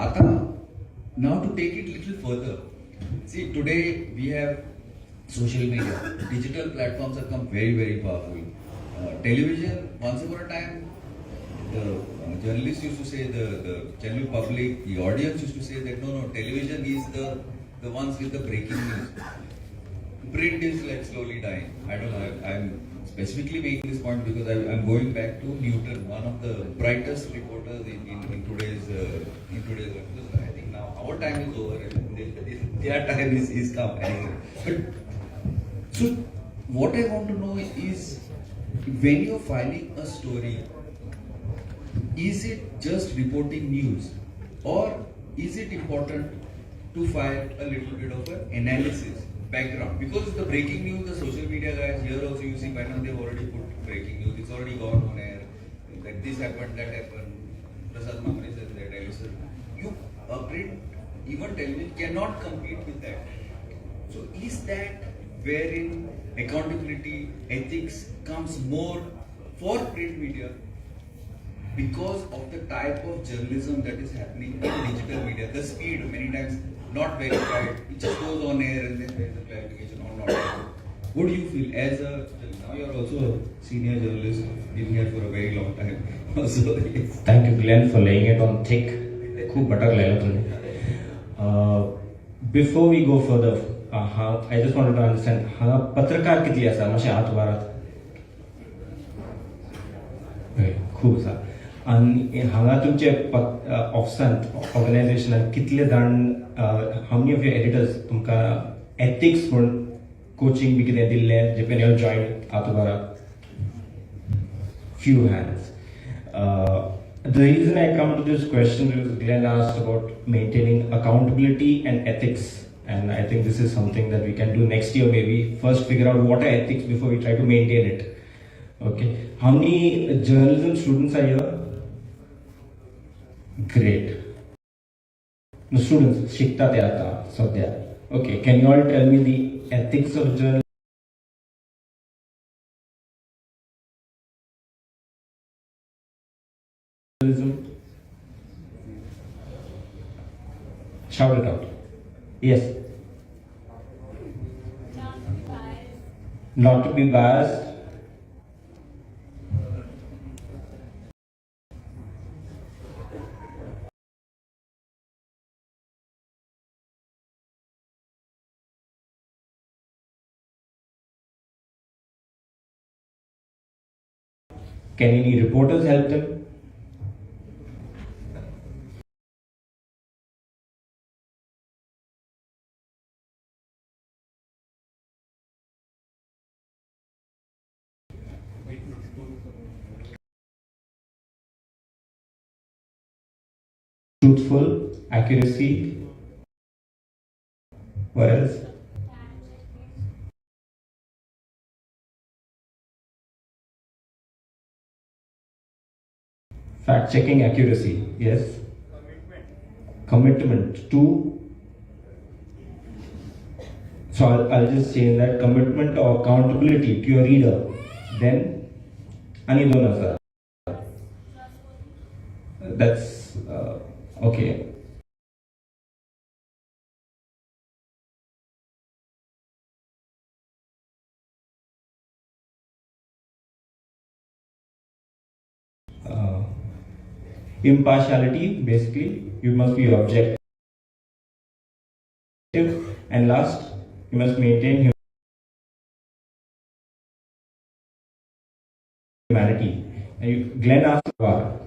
Now to take it little further, see today we have social media, digital platforms have come very very powerful. Television, once upon a time, the journalists used to say, the general public, the audience used to say that no, television is the ones with the breaking news. Print is like slowly dying. I don't know, I'm specifically making this point because I'm going back to Newton, one of the brightest reporters in today's world. I think now our time is over and their time is come. But so what I want to know is, when you're filing a story, is it just reporting news, or is it important to file a little bit of an analysis, background? Because the breaking news, the social media guys here also, you see by now they've already put breaking news, it's already gone on air, like this happened, that happened, Prasad Mamre said that, I listen. You print, even television cannot compete with that. So is that wherein accountability, ethics comes more for print media, because of the type of journalism that is happening in digital media, the speed many times not verified, it just goes on air and then there is a clarification or not. What do you feel as a, now you are also a senior journalist, been here for a very long time. Also, yes. Thank you, Glenn, for laying it on thick. खूब butter लाया तुमने. Before we go further, I just wanted to understand, पत्रकार किती आसा? मातशें हात उबारात. खूब आसा. आणि हांगा तुमचे ऑफिसांत, ऑर्गनायझेशनान कितले जाण, how many of your editors तुमकां ethics म्हूण coaching बी कितें दिल्लें, जे when you joined, हात उबारात. Few hands. The reason I come to this question is Glenn asked about maintaining accountability and ethics, and I think this is something that we can do next year maybe. First figure out what are ethics before we try to maintain it. Okay. How many journalism students are here? Great. The students, Shikta Teata, Sadhya. Okay, can you all tell me the ethics of journalism? Shout it out. Yes. Not to be biased. Can any reporters help them? Truthful, accuracy. What else? Fact-checking accuracy, yes. Commitment to. So I'll just say that commitment or accountability to your reader. Then, Anidona sir. That's okay. Impartiality, basically, you must be objective. And last, you must maintain humanity. And Glenn asked about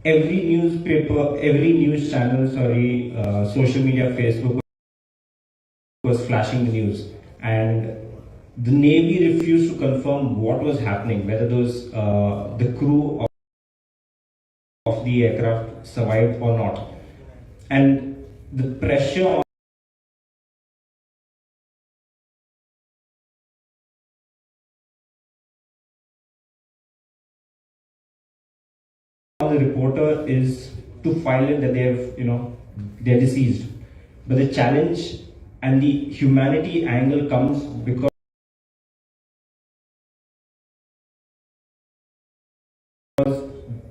every newspaper, every news channel, social media, Facebook was flashing the news, and the Navy refused to confirm what was happening, whether those the crew of the aircraft survived or not, and the pressure on the reporter is to file it that they have, they're deceased. But the challenge and the humanity angle comes because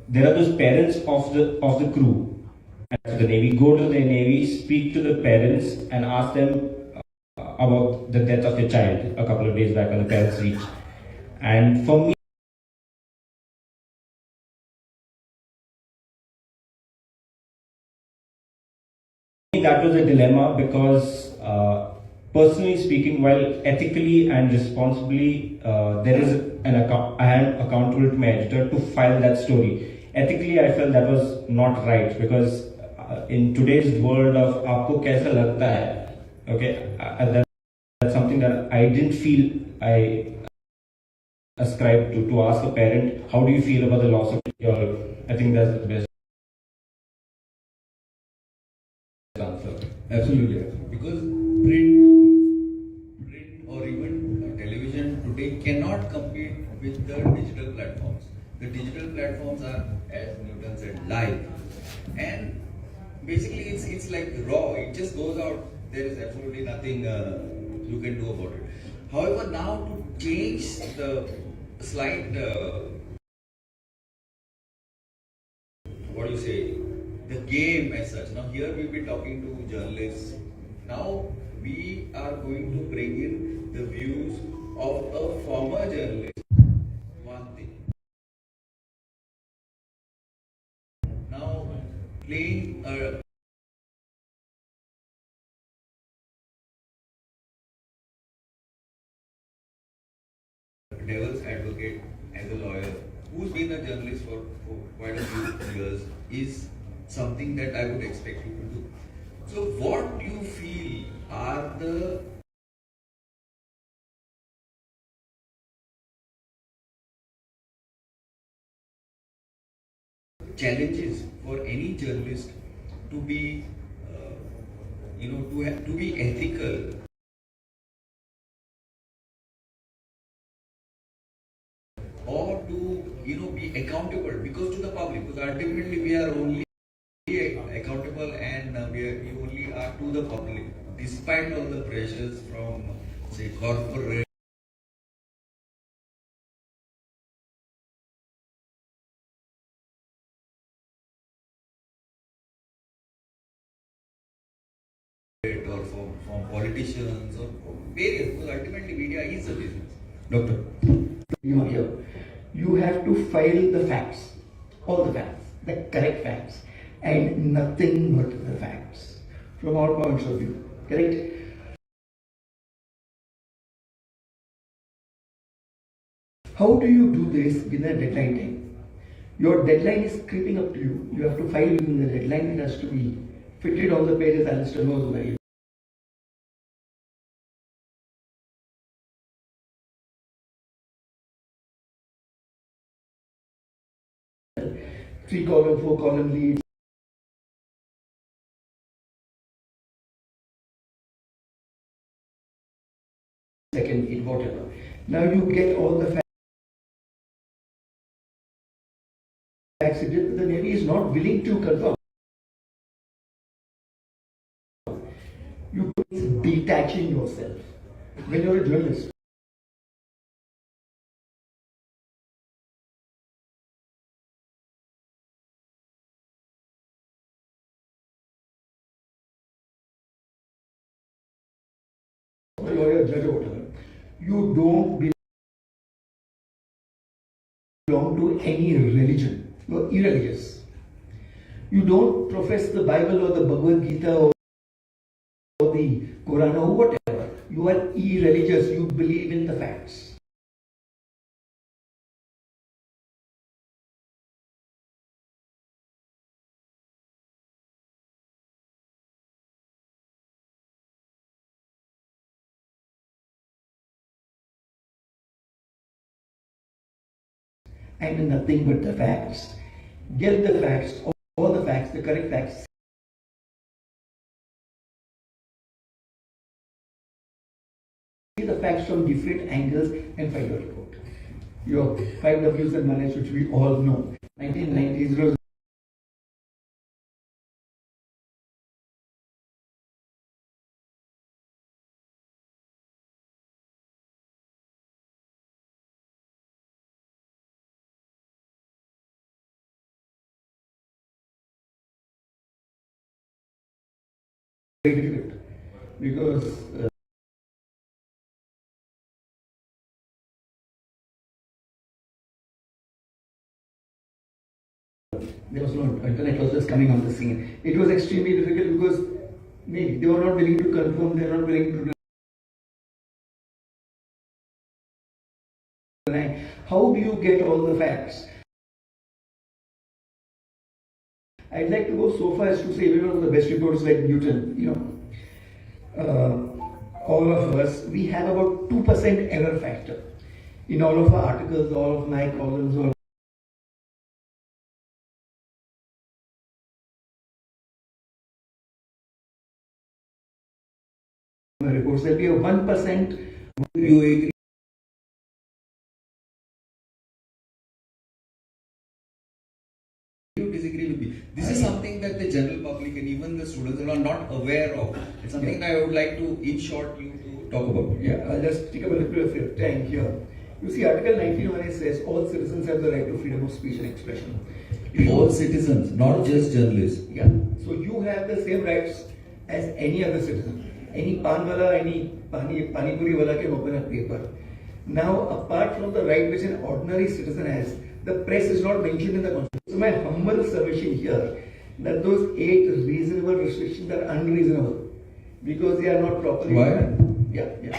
there are those parents of the crew to the Navy, go to the Navy, speak to the parents, and ask them about the death of your child a couple of days back when the parents reached. And for me, that was a dilemma because, personally speaking, while ethically and responsibly, there is I am accountable to my editor to file that story. Ethically, I felt that was not right because in today's world of "आपको कैसा लगता है," okay, that's something that I didn't feel I ascribed to ask a parent, how do you feel about the loss of your? I think that's the best answer. Absolutely, because print or even television today cannot compete with the digital platforms. The digital platforms are, as Newton said, live, and basically it's like raw. It just goes out. There is absolutely nothing you can do about it. However, now to change the slight, what do you say, the game as such. Now here we'll be talking to journalists. Now we are going to bring in the views of a former journalist. One thing. Now playing a devil's advocate as a lawyer who's been a journalist for quite a few years is something that I would expect you to do. So what do you feel are the challenges for any journalist to be, to be ethical or to, be accountable because to the public, because ultimately we are only accountable and we only are to the public despite all the pressures from, say, corporate or from politicians or various, because ultimately media is a business. Doctor. You are here. You have to file the facts, all the facts, the correct facts, and nothing but the facts from all points of view. Correct? How do you do this within a deadline time? Your deadline is creeping up to you. You have to file within the deadline. It has to be fitted on the pages. Alistair knows very well. 3-column, 4-column leads. Second lead, whatever. Now you get all the facts. The Navy is not willing to confirm. You detaching yourself when you're a journalist. Or you're a judge or whatever. You don't belong to any religion. You're irreligious. You don't profess the Bible or the Bhagavad Gita or the Quran or whatever. You are irreligious. You believe in the facts. And nothing but the facts. Get the facts, all the facts, the correct facts. See the facts from different angles and file your report. Your 5 W's and manage, which we all know. 1990s very difficult because there was no internet was just coming on the scene. It was extremely difficult because maybe they were not willing to confirm, they were not willing to deny. How do you get all the facts? I'd like to go so far as to say even one of the best reporters like Newton, all of us, we have about 2% error factor in all of our articles, all of my columns, all my reports. There'll be a 1%. You agree? You disagree with me? This is something that the general public and even the students are not aware of. It's something that I would like to, in short, you to talk about. Yeah, I'll just take up a little bit of your time here. You see, Article 19 says all citizens have the right to freedom of speech and expression. All citizens, not just journalists. Yeah. So you have the same rights as any other citizen. Any pan wala, any pani puri wala can open a paper. Now, apart from the right which an ordinary citizen has, the press is not mentioned in the Constitution. So my humble submission here that those 8 reasonable restrictions are unreasonable because they are not properly defined. Yeah.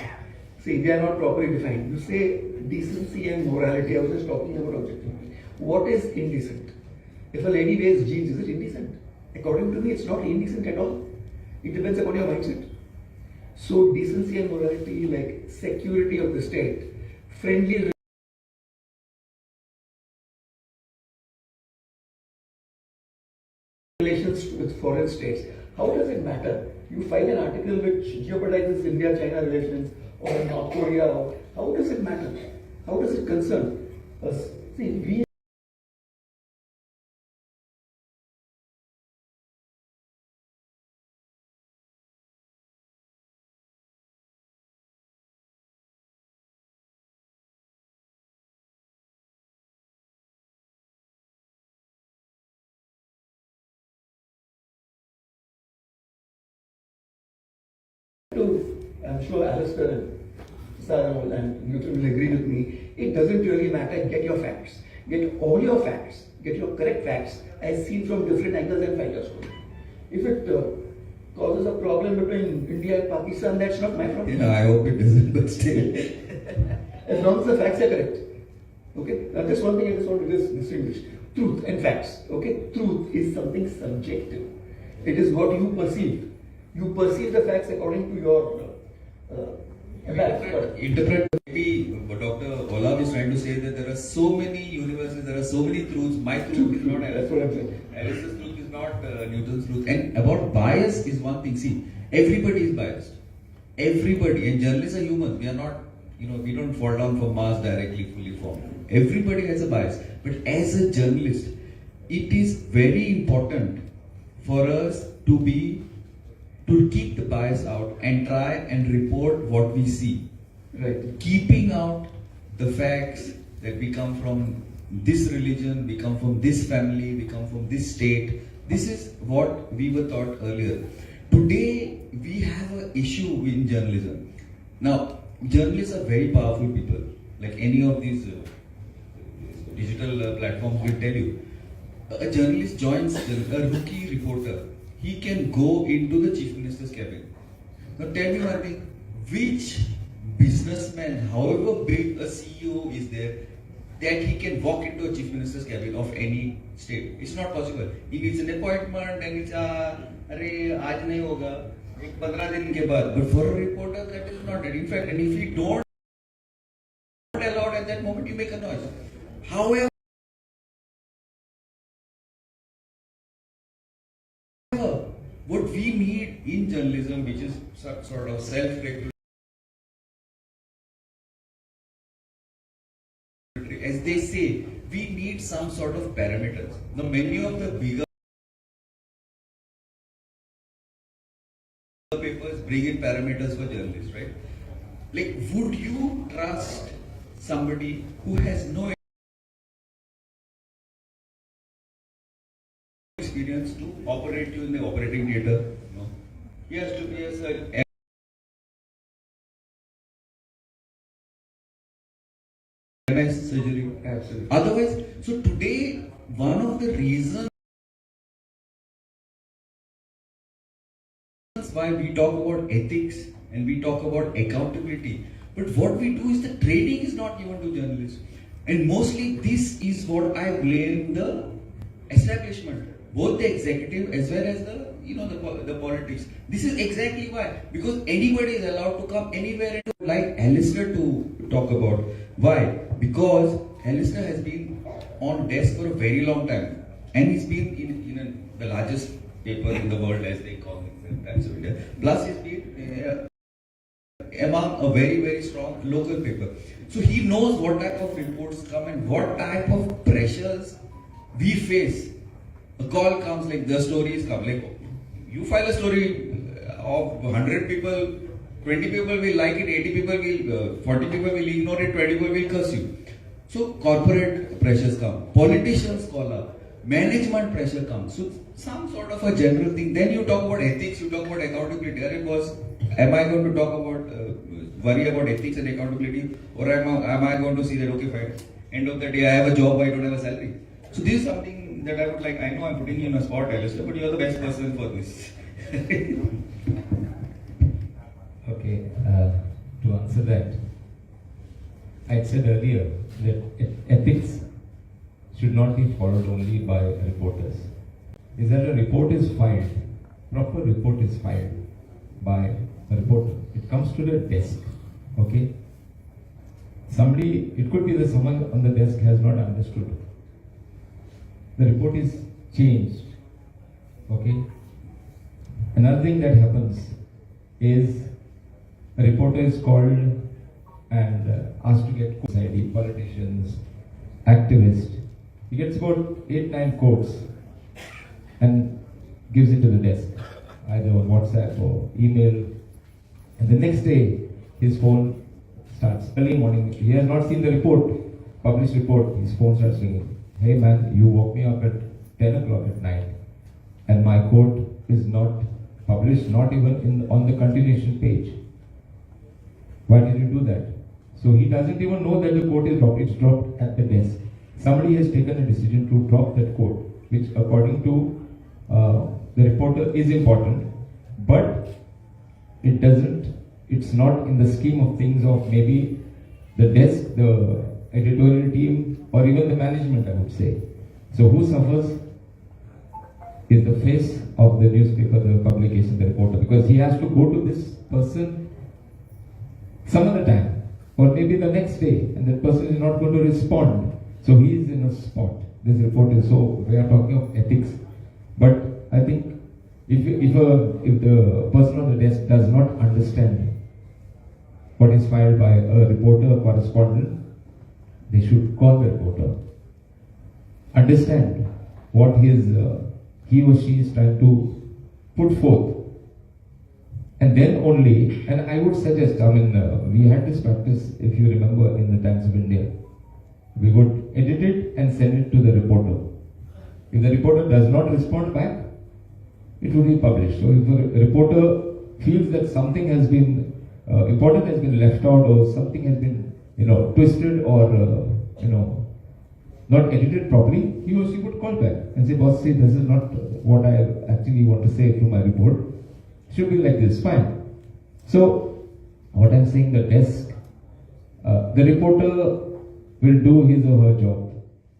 See, they are not properly defined. You say decency and morality. I was just talking about objectivity. What is indecent? If a lady wears jeans, is it indecent? According to me, it's not indecent at all. It depends upon your mindset. So decency and morality, like security of the state, friendly relations with foreign states. How does it matter? You file an article which jeopardizes India-China relations or North Korea. How does it matter? How does it concern us? See, we I'm sure Alistair and Sarah and Newton will agree with me, it doesn't really matter. Get your facts. Get all your facts. Get your correct facts as seen from different angles and file your story. If it causes a problem between India and Pakistan, that's not my problem. Yeah, I hope it doesn't, but still. As long as the facts are correct. Okay? Now, just one thing I just want to distinguish. Truth and facts. Okay? Truth is something subjective. It is what you perceive. You perceive the facts according to your interpret. Maybe Dr. Olav is trying to say that there are so many universes, there are so many truths. My truth is not That's what I'm saying. Alice's truth is not Newton's truth. And about bias is one thing. See, everybody is biased. Everybody. And journalists are human. We are not, we don't fall down from Mars directly, fully formed. Everybody has a bias. But as a journalist, it is very important for us to keep the bias out and try and report what we see. Right. Keeping out the facts that we come from this religion, we come from this family, we come from this state. This is what we were taught earlier. Today, we have an issue in journalism. Now, journalists are very powerful people. Like any of these digital platforms will tell you. A journalist joins a rookie reporter. He can go into the chief minister's cabin. Now tell me one thing, which businessman, however big a CEO is there, that he can walk into a chief minister's cabin of any state? It's not possible. He gets an appointment and it's, arey, aaj nahi hoga, 15 din ke baad. But for a reporter, that is not it. In fact, and if you don't allow at that moment, you make a noise. However, what we need in journalism, which is sort of self-regulatory, as they say, we need some sort of parameters. Now, many of the bigger papers bring in parameters for journalists, right? Like, would you trust somebody who has no experience to operate you in the operating theatre? No. he has to be a MS surgery. Absolutely. Otherwise, so today, one of the reasons why we talk about ethics and we talk about accountability, but what we do is the training is not given to journalists. And mostly this is what I blame the establishment, both the executive as well as the politics. This is exactly why, because anybody is allowed to come anywhere and like Alistair to talk about. Why? Because Alistair has been on desk for a very long time, and he's been in the largest paper in the world, as they call it, in Times of India. Plus, he's been among a very, very strong local paper. So he knows what type of reports come and what type of pressures we face. A call comes, like the stories come, like you file a story of 100 people, 20 people will like it, 80 people will, 40 people will ignore it, 20 people will curse you. So corporate pressures come, politicians call up, management pressure comes. So some sort of a general thing. Then you talk about ethics, you talk about accountability. Am I going to talk about, worry about ethics and accountability, or am I going to see that, okay, fine, end of the day I have a job, I don't have a salary. So this is something that I would like. I know I'm putting you in a spot, Alistair, but you're the best person for this. Okay, to answer that, I said earlier that ethics should not be followed only by reporters. Is that a report is filed, proper report is filed by a reporter. It comes to the desk, okay? It could be that someone on the desk has not understood. The report is changed, okay? Another thing that happens is a reporter is called and asked to get quotes ID, politicians, activists. He gets about 8-9 quotes and gives it to the desk, either on WhatsApp or email. And the next day, his phone starts. Early morning, he has not seen the report, published report, his phone starts ringing. Hey man, you woke me up at 10 o'clock at night and my quote is not published, not even on the continuation page. Why did you do that? So he doesn't even know that the quote is dropped. It's dropped at the desk. Somebody has taken a decision to drop that quote, which according to the reporter is important, but it's not in the scheme of things of maybe the desk, the editorial team, or even the management, I would say. So who suffers is the face of the newspaper, the publication, the reporter, because he has to go to this person some other time, or maybe the next day, and that person is not going to respond. So he is in a spot. This reporter. So we are talking of ethics, but I think if the person on the desk does not understand what is filed by a reporter or correspondent, they should call the reporter, understand what he or she is trying to put forth, and then only. And I would suggest, we had this practice, if you remember, in the Times of India. We would edit it and send it to the reporter. If the reporter does not respond back, it will be published. So if a reporter feels that something has been important has been left out, or something has been twisted, or not edited properly, he or she would call back and say, boss, see, this is not what I actually want to say through my report. It should be like this, fine. So what I'm saying, the desk, the reporter will do his or her job,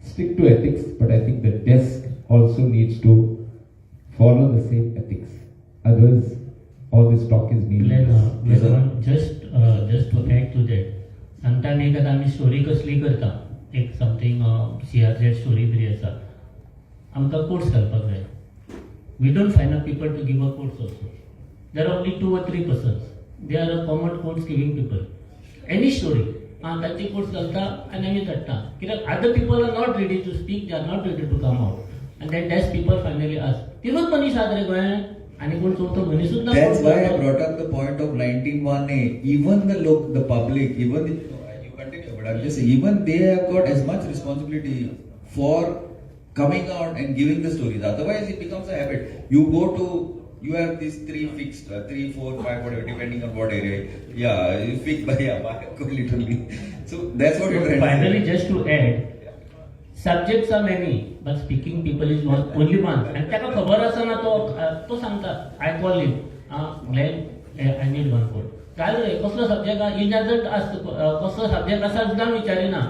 stick to ethics, but I think the desk also needs to follow the same ethics. Otherwise, all this talk is meaningless. Just to add to that, sometimes एकदा आम्ही story कसली करता, एक something CRZ story बरी आसा, आमकां quotes घालपाक जाय. We don't find out people to give a quotes also. There are only 2 or 3 persons. They are a common quotes giving people. Any story. ताची कोर्स घालता आनी आमी धाडटा, कित्याक other people are not ready to speak, they are not ready to come out, and then desk people finally ask, तिनूच मनीस आहात रे गोंयांत, आनी कोण चवथो मनीसूच ना. That's why I brought up the point of 19(1)(a). Even the public, even you continue, but I'm just saying, even they have got as much responsibility for coming out and giving the stories. Otherwise, it becomes a habit. You go to You have these three fixed, 3, 4, 5, whatever, depending on what area. Yeah, you fixed by literally. So that's what you're trying to Finally, say. just to add, subjects are many, but speaking people is one, only one. And त्याका खबर आसा ना तो सांगता, I call him, Glenn, I need one code. काय रे कसलो subject he doesn't ask कसलो सब्जेक्ट आसा सुद्दां विचारिना.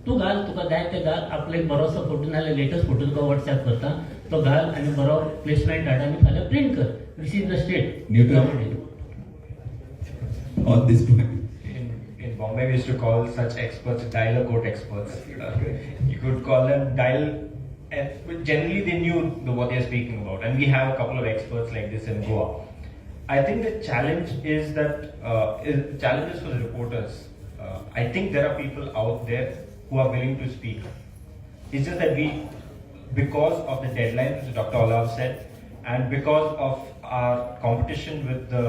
तू घाल तुका जाय ते घाल आपले बरोसो फोटो नाल्यार लेटेस्ट फोटो तुका व्हॉट्सएप करता तो घाल आनी बरो प्लेसमेंट धाड आनी फाल्यां प्रिंट कर. This is the state. Newton. On this point. In Bombay, we used to call such experts dial-a-coat experts. You could call them dial, but generally they knew what they are speaking about. And we have a couple of experts like this in Goa. I think the challenge is that challenges for the reporters. I think there are people out there who are willing to speak. It's just that because of the deadline, which Dr. Olav said, and because of our competition with the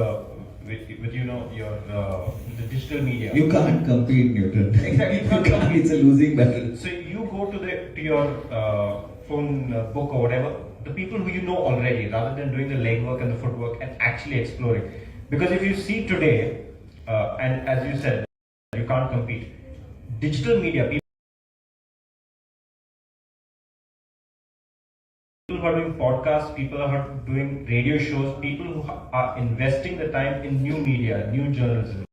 digital media. You can't compete, Newton. Exactly, you can't compete. It's a losing battle. So you go to your phone book or whatever, the people who you know already, rather than doing the legwork and the footwork and actually exploring. Because if you see today, and as you said, you can't compete. Digital media, people who are doing podcasts, people who are doing radio shows, people who are investing the time in new media, new journalism.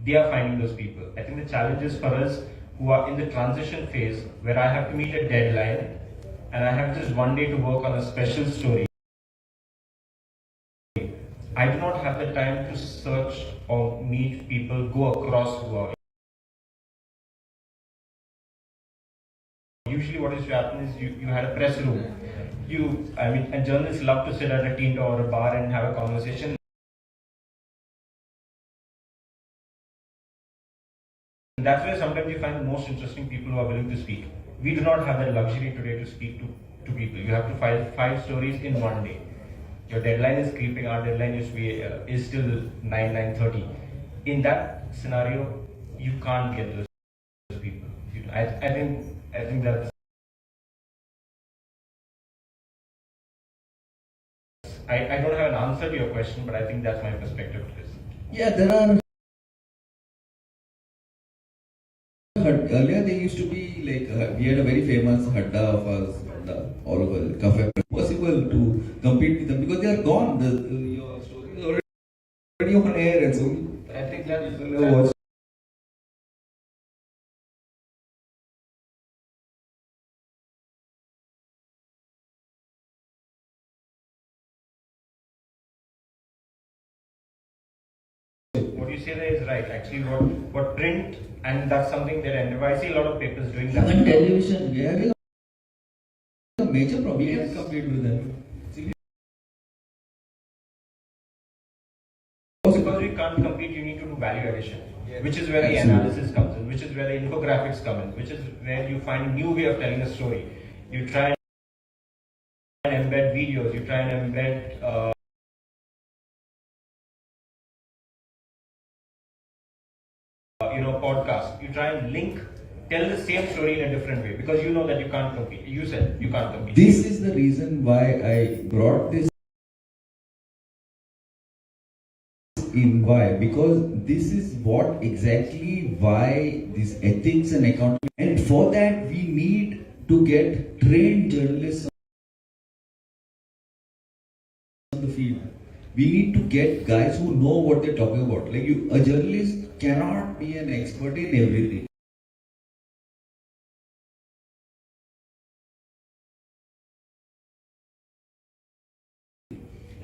They are finding those people. I think the challenge is for us who are in the transition phase where I have to meet a deadline and I have just one day to work on a special story. I do not have the time to search or meet people, go across Goa. Usually what used to happen is you had a press room. And journalists love to sit at a tea or a bar and have a conversation. And that's where sometimes you find the most interesting people who are willing to speak. We do not have that luxury today to speak to people. You have to file 5 stories in one day. Your deadline is creeping. Our deadline is still 9:30. In that scenario, you can't get those people. I think that's. I don't have an answer to your question, but I think that's my perspective to this. Yeah, there are. Earlier there used to be like we had a very famous hadda of us all over cafe. Possible to compete with them because they are gone. Your story is already on air, and so I think that. What you say there is right. Actually, what print, and that's something that I see a lot of papers doing that. Even television, we are having a major problem. We can't compete with them. Because we can't compete, you need to do value addition, which is where the analysis comes in, which is where the infographics come in, which is where you find a new way of telling a story. You try and embed videos, you try and embed podcast. You try and tell the same story in a different way because you know that you can't compete. You said you can't compete. This is the reason why I brought this in. Why? Because this is what exactly why this ethics and accountability, and for that we need to get trained journalists on the field. We need to get guys who know what they're talking about. Like a journalist cannot be an expert in everything.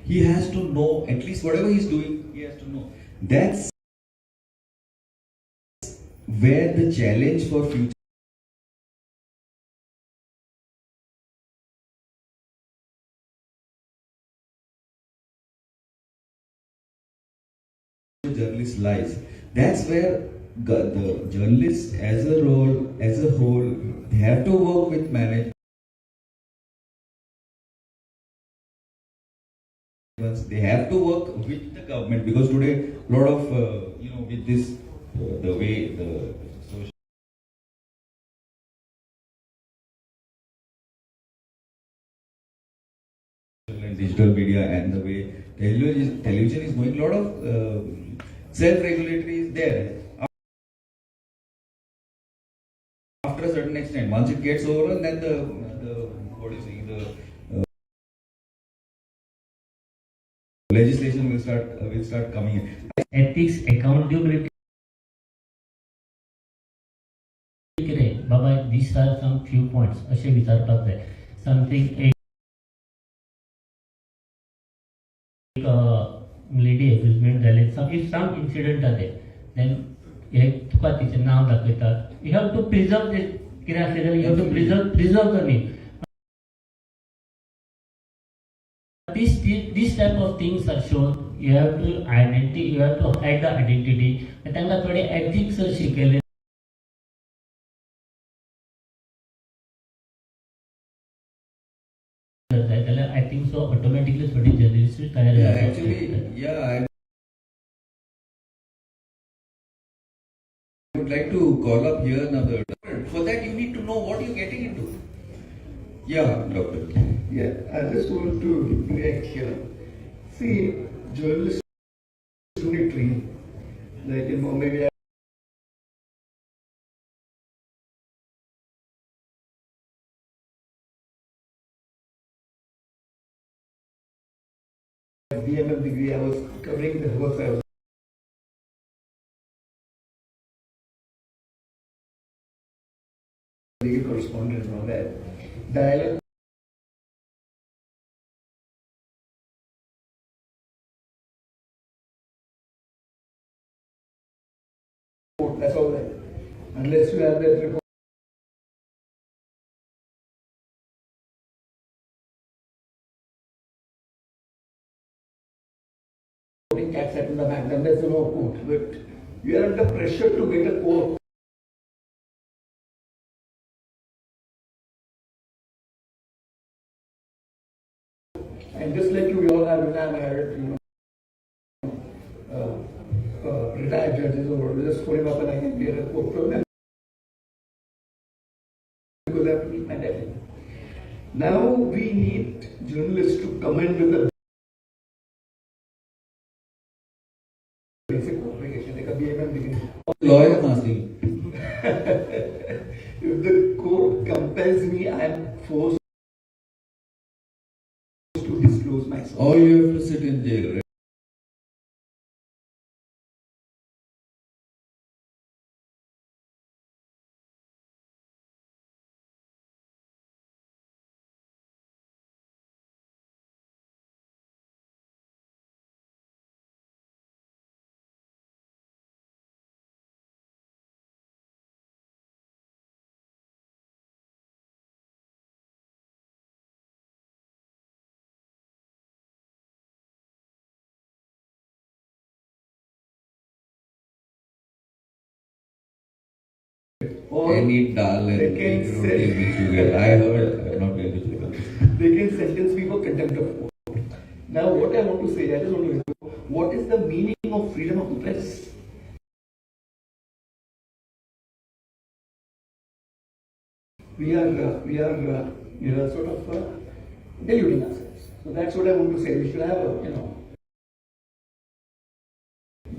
He has to know, at least whatever he's doing, he has to know. That's where the challenge for future journalist lies. That's where the journalists as a whole, they have to work with management. They have to work with the government because today a lot of with this the way the and digital media and the way television is going, a lot of self-regulatory is there. After a certain extent, once it gets over, then the what do you say, the legislation will start coming in. Ethics, accountability. Baba, these are some few points. असे विचारतात आहे. Something एक lady abusement झाले. If some incident आहे, then एक तुका तिचे नाव दाखवतात. You have to preserve this. किती असले तरी you have to preserve the name. These type of things are shown. You have to hide the identity. त्यांना थोडे ethics शिकेले. I think so. Automatically, थोड़ी journalists तैयार Yeah, actually, yeah, I would like to call up here another. For that, you need to know what you're getting into. Yeah, doctor. Yeah, I just want to react here. See, journalists need training. Like, maybe BMM degree, I was covering the work. I was legal correspondent and all that. Dialogue. That's all that. Unless you have that report. Cats at in the back, then there's no court. But you are under pressure to get a court. And just like you, we all have retired, retired judges or just put him up and I can get a court from them. Because I have to keep my debt. Now we need journalists to come in with a basic qualification, like a BMM degree. Lawyer asking. If the court compels me, I am forced to disclose myself. Or you have to sit in jail, right? Or Any dal and they can egg roti which you get. I heard, I'm not going to speak. they can sentence me for contempt of court. Now, what I want to say, I just want to know, what is the meaning of freedom of the press? We are sort of deluding ourselves. So that's what I want to say. We should have a,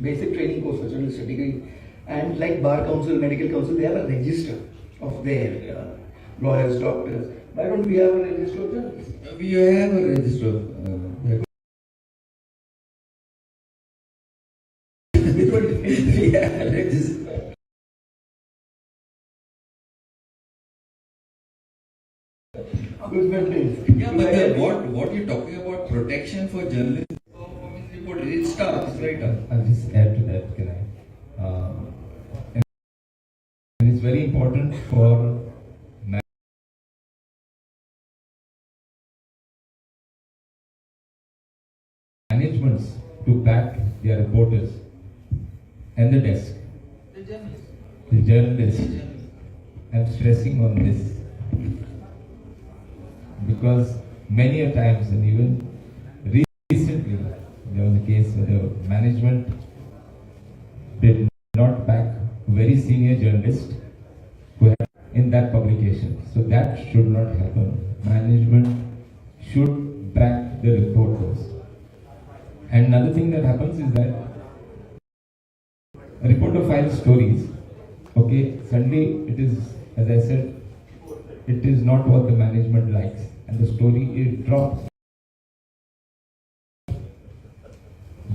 basic training course for journalistic degree. And like Bar Council, Medical Council, they have a register of their lawyers, doctors. Why don't we have a register of journalists? We have a register. Which one? Yeah, register. Good memories. Yeah, but what you're talking about, protection for journalists, it starts right up. I'll just add to that, can I? And it's very important for managements to back their reporters and the desk. The journalists. I'm stressing on this because many a times, and even recently, there was a case where the management did not back a very senior journalist who had in that publication. So that should not happen. Management should back the reporters. And another thing that happens is that a reporter files stories. Okay, suddenly it is, as I said, it is not what the management likes, and the story is dropped,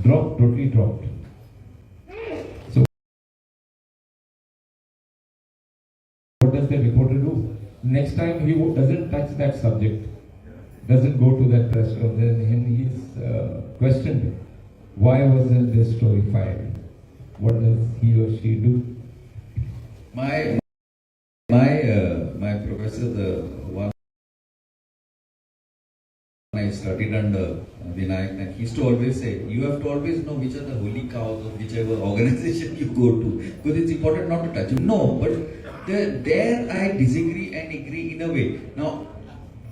totally dropped. So what does the reporter do? Next time he doesn't touch that subject, doesn't go to that press room, then he is questioned. Why wasn't this story filed? What does he or she do? My professor, the one I studied under Vinayak, and he used to always say, you have to always know which are the holy cows of whichever organization you go to, because it's important not to touch it. No, but there I disagree and agree in a way. Now,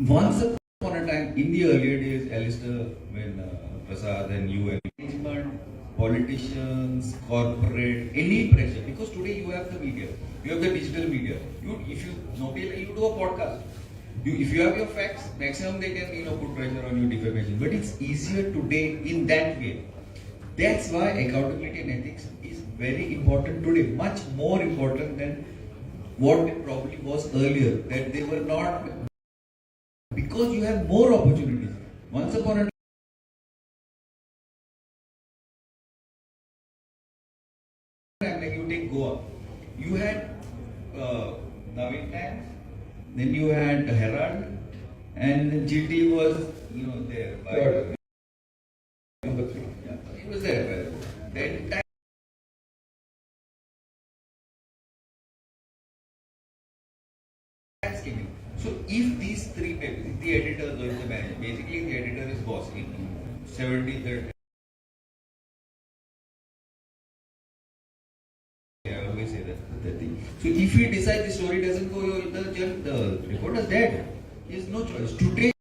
once upon a time, in the earlier days, Alistair, when Prasad and you and management, politicians, corporate, any pressure, because today you have the media, you have the digital media. If you do a podcast. If you have your facts, maximum they can put pressure on you, defamation. But it's easier today in that way. That's why accountability and ethics is very important today, much more important than what it probably was earlier. That they were not, because you have more opportunities. Once upon a time, like you take Goa, you had Navin Times. Then you had Herald, and GT was, there. Number 3. Yeah, it was there. Then tax came in. So if these 3 papers, the editors or the manager, basically the editor is boss in 70-30. I always say that thing. So if we decide the story doesn't go, the reporter is dead. He has no choice. Today,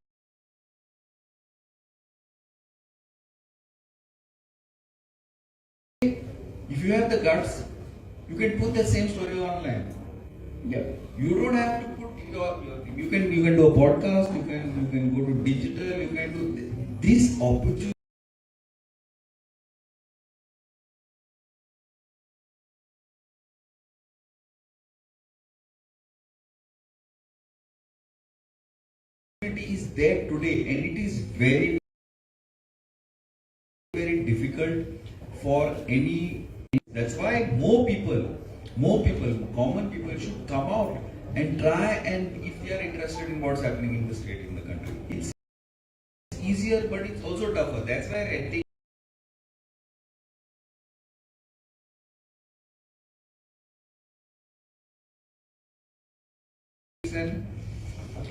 if you have the guts, you can put the same story online. Yeah. You don't have to put you can do a podcast, you can go to digital, you can do this opportunity. Is there today, and it is very, very difficult for any. That's why more people, common people should come out and try, and if they are interested in what's happening in the state, in the country, it's easier, but it's also tougher. That's why I think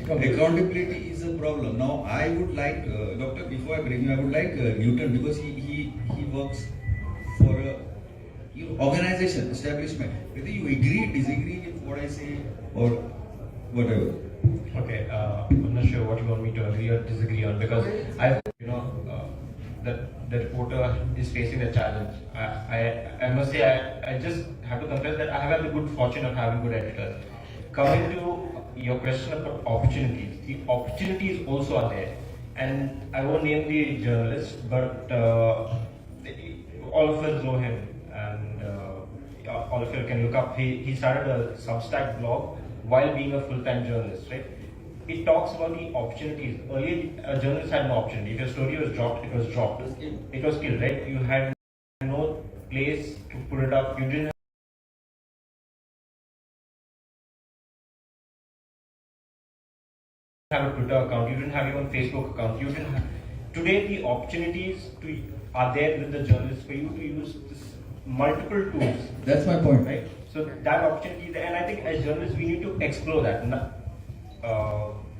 accountability is a problem. Now, I would like, Doctor, before I bring you, I would like Newton, because he works for a organization, establishment. Whether you agree, disagree with what I say, or whatever. Okay, I'm not sure what you want me to agree or disagree on, because that the reporter is facing a challenge. I must say, I just have to confess that I have had the good fortune of having good editors. Coming to your question about opportunities, the opportunities also are there, and I won't name the journalist, but all of us know him, and all of you can look up. He started a Substack blog while being a full-time journalist, right? It talks about the opportunities. Earlier, a journalist had no opportunity. If your story was dropped, it was dropped. It was killed, right? You had no place to put it up. You didn't have a Twitter account. You didn't have your own Facebook account. You didn't have. Today, the opportunities are there with the journalists for you to use multiple tools. That's my point. Right? So that opportunity, and I think as journalists, we need to explore that.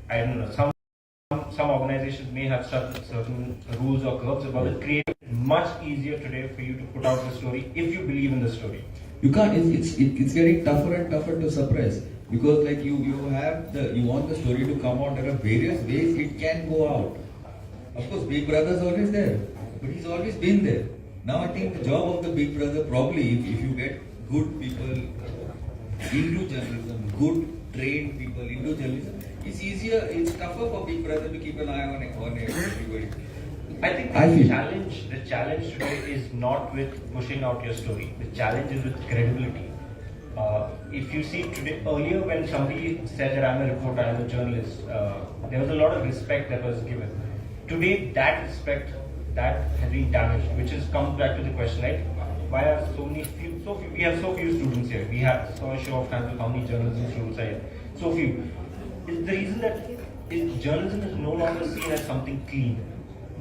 I don't know. Some organizations may have certain rules or curves about it. Create it much easier today for you to put out the story if you believe in the story. You can't. It's getting tougher and tougher to suppress, because like you want the story to come out. There are various ways it can go out. Of course, Big Brother is always there, but he's always been there. Now I think the job of the Big Brother, probably if you get good people into journalism, good trained people into journalism, it's easier. It's tougher for Big Brother to keep an eye on everybody. I think I feel. the challenge today is not with pushing out your story. The challenge is with credibility. If you see today, earlier when somebody said that I'm a reporter, I'm a journalist, there was a lot of respect that was given. Today, that respect that has been damaged, which has come back to the question, right? Why are we have so few students here? We have so a show of hands of how many journalism students are here. So few. Is the reason that journalism is no longer seen as something clean.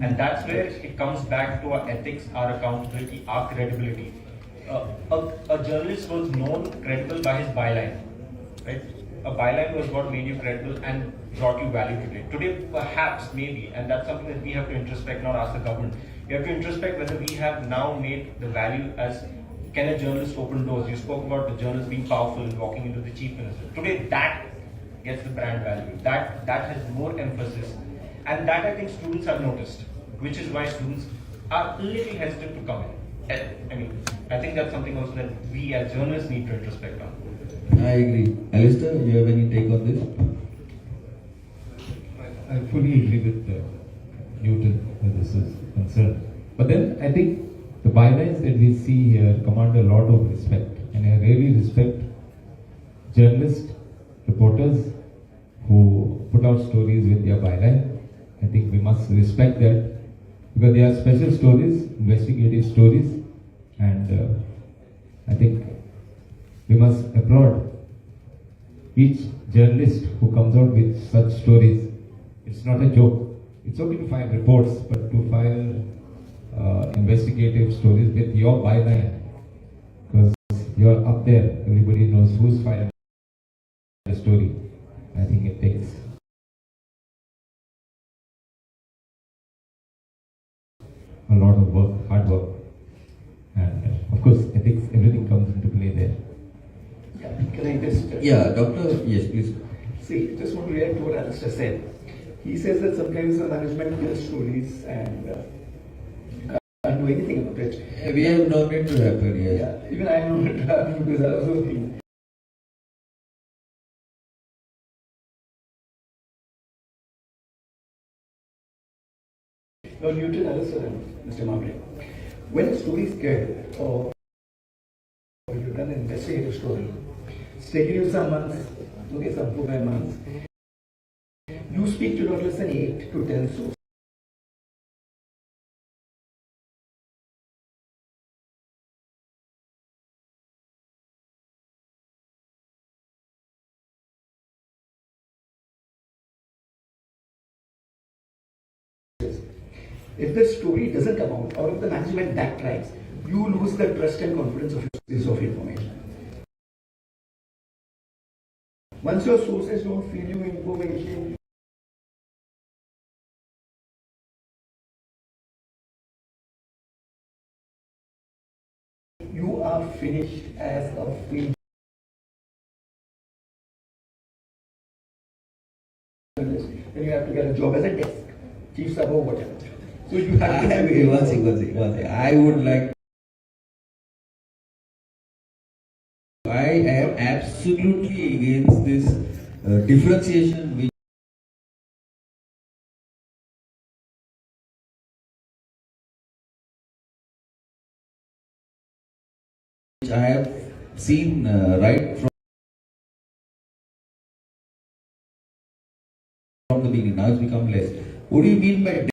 And that's where it comes back to our ethics, our accountability, our credibility. A journalist was known credible by his byline, right? A byline was what made you credible and brought you value today. Today, perhaps, maybe, and that's something that we have to introspect, not ask the government. We have to introspect whether we have now made the value as, can a journalist open doors? You spoke about the journalist being powerful and walking into the chief minister. Today, that gets the brand value. That has more emphasis. And that I think students have noticed, which is why students are a little hesitant to come in. I mean, I think that's something also that we as journalists need to introspect on. I agree. Alistair, you have any take on this? I fully agree with Newton where this is concerned. But then I think the bylines that we see here command a lot of respect. And I really respect journalists, reporters who put out stories with their byline. I think we must respect that because they are special stories, investigative stories, and I think we must applaud each journalist who comes out with such stories. It's not a joke. It's okay to file reports, but to file investigative stories with your byline, because you're up there, everybody knows who's filing the story. I think it takes a lot of work, hard work, and of course ethics, everything comes into play there. Yeah, can I just... Yeah, doctor, yes, please. See, just want to react to what Alistair said. He says that sometimes the management tells stories and can't do anything about it. We have known it to happen, yes. Yeah, even I know it happened because I was working. Now, Newton, Alistair, and Mr. Mamre, when a story is good or you've done an investigative story, it's taken you some months, okay, some 4-5 months. You speak to not less than 8 to 10 sources. If the story doesn't come out, or if the management backtracks, you lose the trust and confidence of your sources of information. Once your sources don't feed you information, you are finished as a field journalist. Then you have to get a job as a desk, chief sub or whatever. So you have to have one thing. I would like. I am absolutely against this differentiation which I have seen right from the beginning. Now it's become less. What do you mean by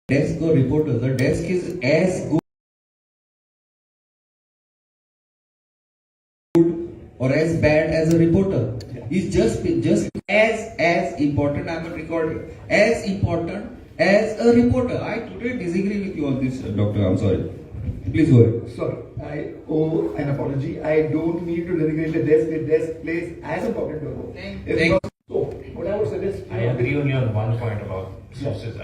desk or reporters? The desk is as good or as bad as a reporter. It's just as important. I'm a recorder. As important as a reporter. I totally disagree with you on this, doctor. I'm sorry. Please go ahead. Sorry, I owe an apology. I don't need to designate the desk. The desk plays as important a role. So, what I would suggest... I agree only on one point about sources.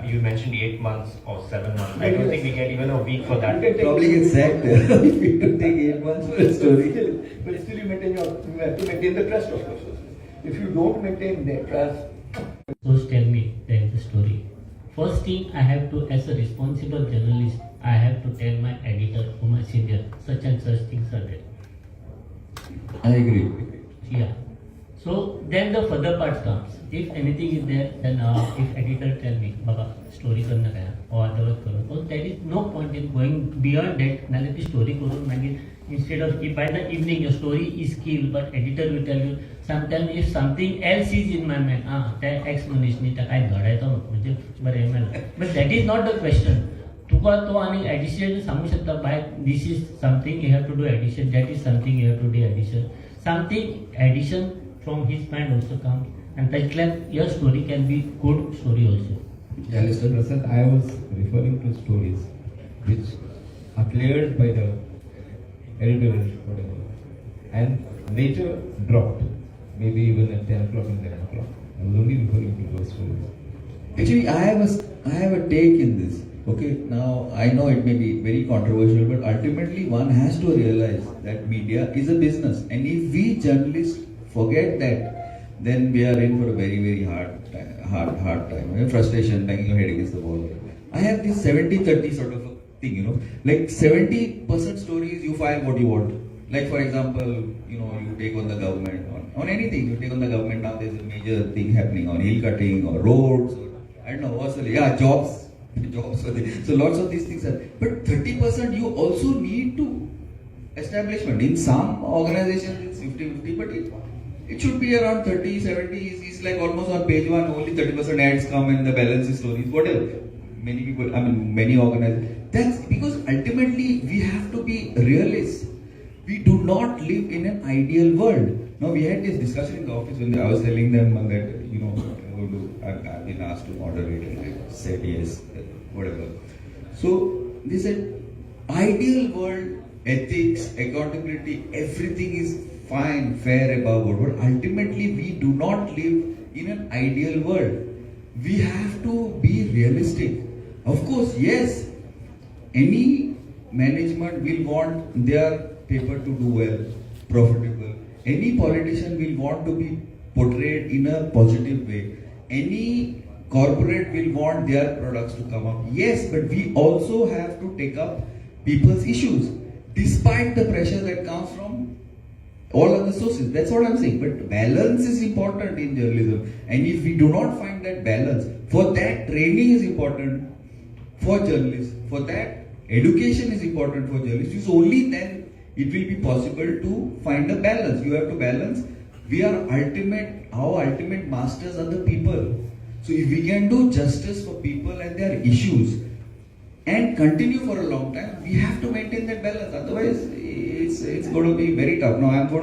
You mentioned 8 months or 7 months. I don't think we get even a week for that. Probably get sacked if we could take 8 months for a story. But still you have to maintain the trust of your sources. If you don't maintain their trust... Source tell me there is a story. First thing I have to, as a responsible journalist, I have to tell my editor or my senior, such and such things are there. I agree. Yeah. So then the further part comes. If anything is there, then if editor tell me, Baba, story karna kaya, or otherwise karna, so there is no point in going beyond that. Now the story karun, maybe instead of if by the evening your story is killed, but editor will tell you sometimes if something else is in my mind, त्या X मनीषनी त्या काय घडायचं म्हणजे बरं ML. But that is not the question. तुका तो आणि addition सांगू शकता by this is something you have to do addition, that is something you have to do addition. Something addition from his mind also comes, and that like your story can be good story also. Yeah, Mr. Prasad, I was referring to stories which are cleared by the editor, whatever, and later dropped, maybe even at 10 o'clock and 11 o'clock. I was only referring to those stories. Actually, I have a take in this. Okay, now I know it may be very controversial, but ultimately one has to realize that media is a business, and if we journalists forget that, then we are in for a very very hard time. Frustration, banging your head against the wall. I have this 70-30 sort of a thing, you know, like 70% stories you file what you want. Like for example, you know, you take on the government on anything. You take on the government now. There's a major thing happening on hill cutting or roads. Or, I don't know what's the jobs. So lots of these things are, but 30% you also need to establishment. In some organizations it's 50-50, but it should be around 30-70. It's like almost on page one only 30% ads come and the balance is stories, whatever. Many people, I mean many organizations. That's because ultimately we have to be realists. We do not live in an ideal world. Now we had this discussion in the office when I was telling them that, you know, I've been asked to moderate and I said yes, whatever. So they said, ideal world, ethics, accountability, everything is fine, fair, above board. But ultimately we do not live in an ideal world. We have to be realistic. Of course, yes, any management will want their paper to do well, profitable. Any politician will want to be portrayed in a positive way. Any corporate will want their products to come up. Yes, but we also have to take up people's issues, despite the pressure that comes from all other sources. That's what I'm saying. But balance is important in journalism. And if we do not find that balance, for that training is important for journalists. For that education is important for journalists. It's only then it will be possible to find a balance. You have to balance. Our ultimate masters are the people. So if we can do justice for people and their issues and continue for a long time, we have to maintain that balance. Otherwise, it's going to be very tough. Now I'm going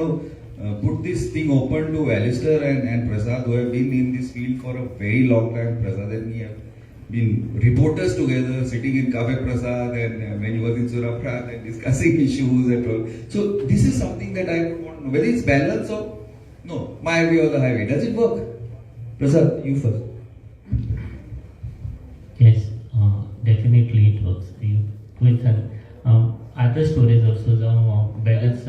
to put this thing open to Alistair and Prasad, who have been in this field for a very long time. Prasad and me have been reporters together, sitting in Cafe Prasad and when he was in Suraprat and discussing issues and all. So this is something that I would want to know. Whether it's balance or no, my way or the highway. Does it work? Prasad, you first. Yes, definitely it works. With other stories also, balance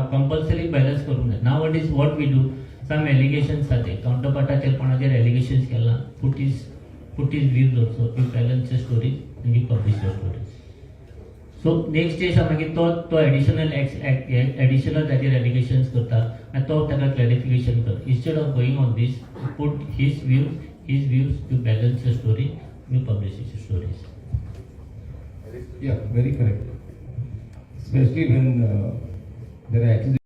compulsory balance करून द्या. Nowadays what we do, some allegations are there. Counterpartaचे कोणाचे allegations केला, put his views also. You balance the stories and you publish your stories. So next stage मागीर तो additional ताचेर allegations करता आनी तो ताका clarification कर. Instead of going on this, put his views, you balance the story, you publish your stories. Yeah, very correct. Especially when there are accusations.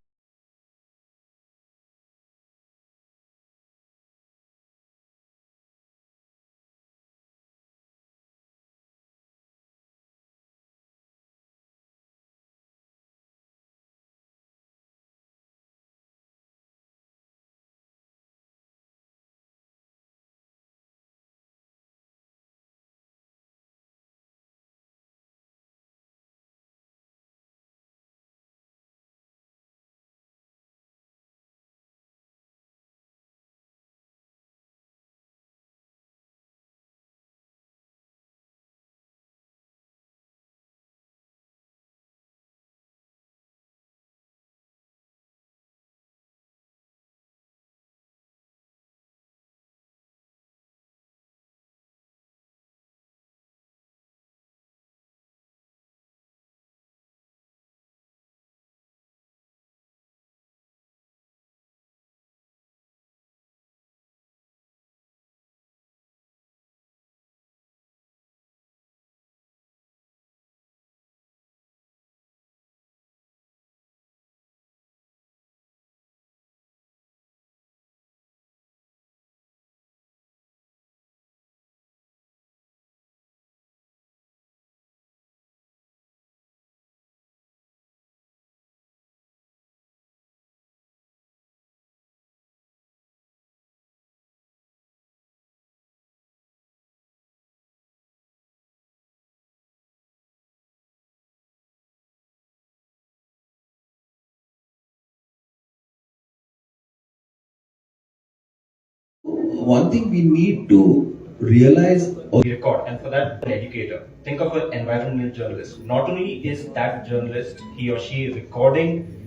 one thing we need to realize. We record, and for that, an educator. Think of an environmental journalist. Not only is that journalist, he or she, recording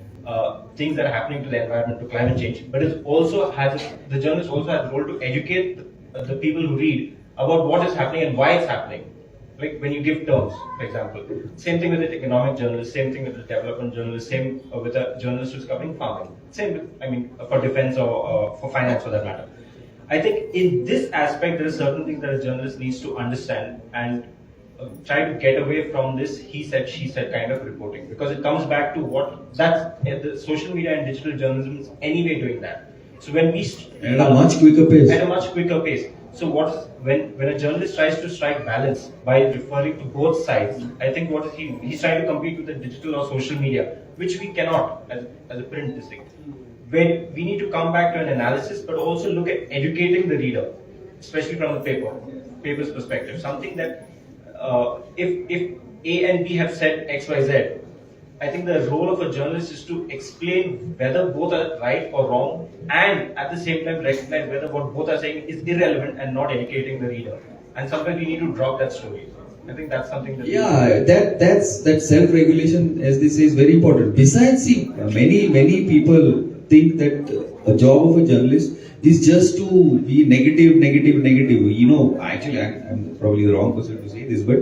things that are happening to the environment, to climate change, but the journalist also has a role to educate the people who read about what is happening and why it's happening. Like when you give terms, for example. Same thing with the economic journalist, same thing with the development journalist, same with a journalist who's covering farming. Same with, for defense or for finance for that matter. I think in this aspect, there are certain things that a journalist needs to understand and try to get away from this he said, she said kind of reporting, because it comes back to the social media and digital journalism is anyway doing that. So when we At a much quicker pace. At a much quicker pace. So when a journalist tries to strike balance by referring to both sides, I think he's trying to compete with the digital or social media, which we cannot as a print district. When we need to come back to an analysis, but also look at educating the reader, especially from the paper's perspective. Something that if A and B have said X, Y, Z, I think the role of a journalist is to explain whether both are right or wrong, and at the same time recognize whether what both are saying is irrelevant and not educating the reader. And sometimes we need to drop that story. I think that's something that that self-regulation, as they say, is very important. Besides, see, many people think that a job of a journalist is just to be negative. You know, actually, I'm probably the wrong person to say this, but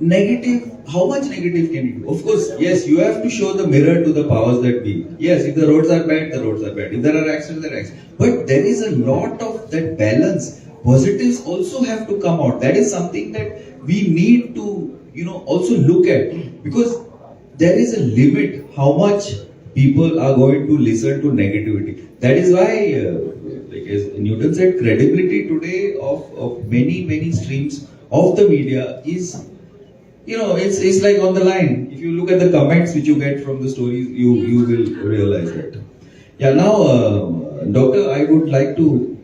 negative, how much negative can you do? Of course, yes, you have to show the mirror to the powers that be. Yes, if the roads are bad, the roads are bad. If there are accidents, there are accidents. But there is a lot of that balance. Positives also have to come out. That is something that we need to, also look at, because there is a limit how much people are going to listen to negativity. That is why, like as Newton said, credibility today of many streams of the media is, it's like on the line. If you look at the comments which you get from the stories, you will realize that. Yeah, now, Doctor, I would like to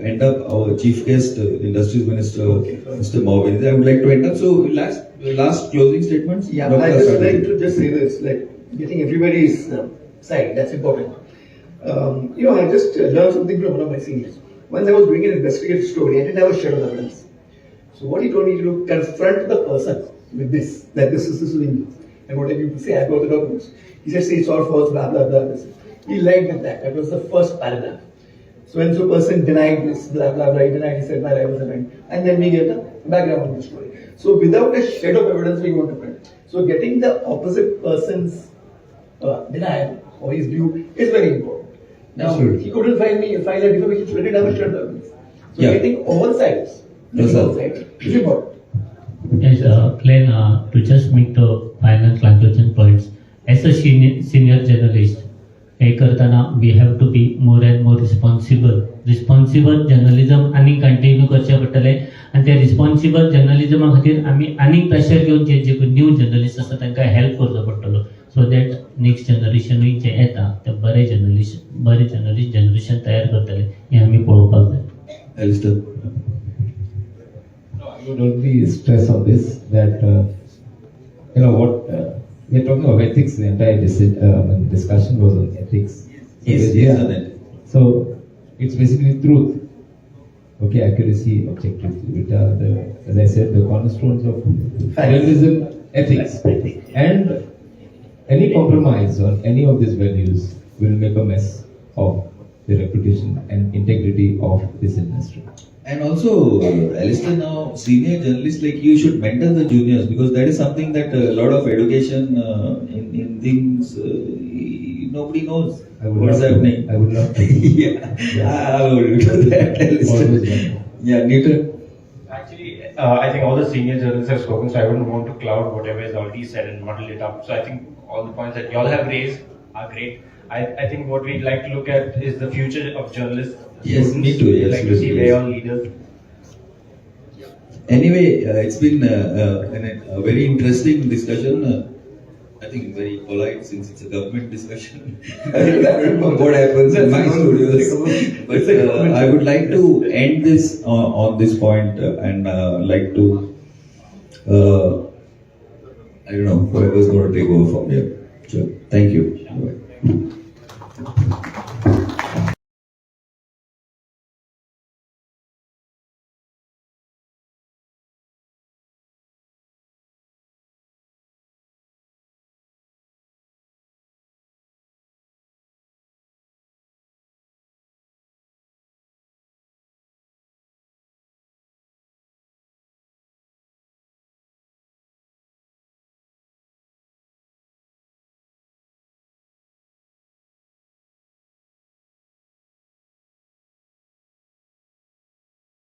end up our chief guest, Industries Minister, Mr. Mohan. I would like to end up. So, last closing statements. Yeah, Dr. I just Asad. like to just say this, like getting everybody's side. That's important. I just learned something from one of my seniors. Once I was doing an investigative story, I didn't have a shred of evidence. So what he told me to confront the person with this, that this is doing, and what I need to say, I got the documents. He said, say it's all false, blah, blah, blah. He lied with that. That was the first paragraph. So when the person denied this, blah, blah, blah, he denied, he said, well, I was a man. And then we get the background of the story. So without a shred of evidence, we want to print. So getting the opposite person's denial or his view is very important. Now, he couldn't file a defamation, so he didn't have a shred of evidence. So getting all sides, is important. Yes, Glenn, to just make the final conclusion points, as a senior journalist, we have to be more and more responsible journalism आणि continue करचे पडटले आणि त्या responsible जर्नलिझमा खातीर आमी आनी pressure घेवन जे new journalist आसा तांकां हेल्प करचो पडटलो सो दॅट नेक्स्ट जनरेशनूय जे येता ते बरे जर्नलिस्ट जनरेशन तयार करतले हे आमी पळोवपाक जाय. Alistair. I would only stress on this that we're talking about ethics. The entire discussion was on ethics. So it's basically truth, accuracy, objectivity. As I said, the cornerstones of journalism, ethics, and any compromise on any of these values will make a mess of the reputation and integrity of this industry. And also, Alistair, now senior journalists like you should mentor the juniors, because that is something that a lot of education in things nobody knows what's happening. I would love to. I will do that, Alistair. Yeah, Newton. Actually, I think all the senior journalists have spoken, so I wouldn't want to cloud whatever is already said and model it up. So I think all the points that y'all have raised are great. I think what we'd like to look at is the future of journalists. Yes, me too. Yes, we'd like to see where all leaders. Anyway, it's been a very interesting discussion. I think very polite, since it's a government discussion. I don't know what happens in my studios. But I would like to end this on this point and like to, I don't know, whoever's going to take over from here. Sure. Thank you. Bye.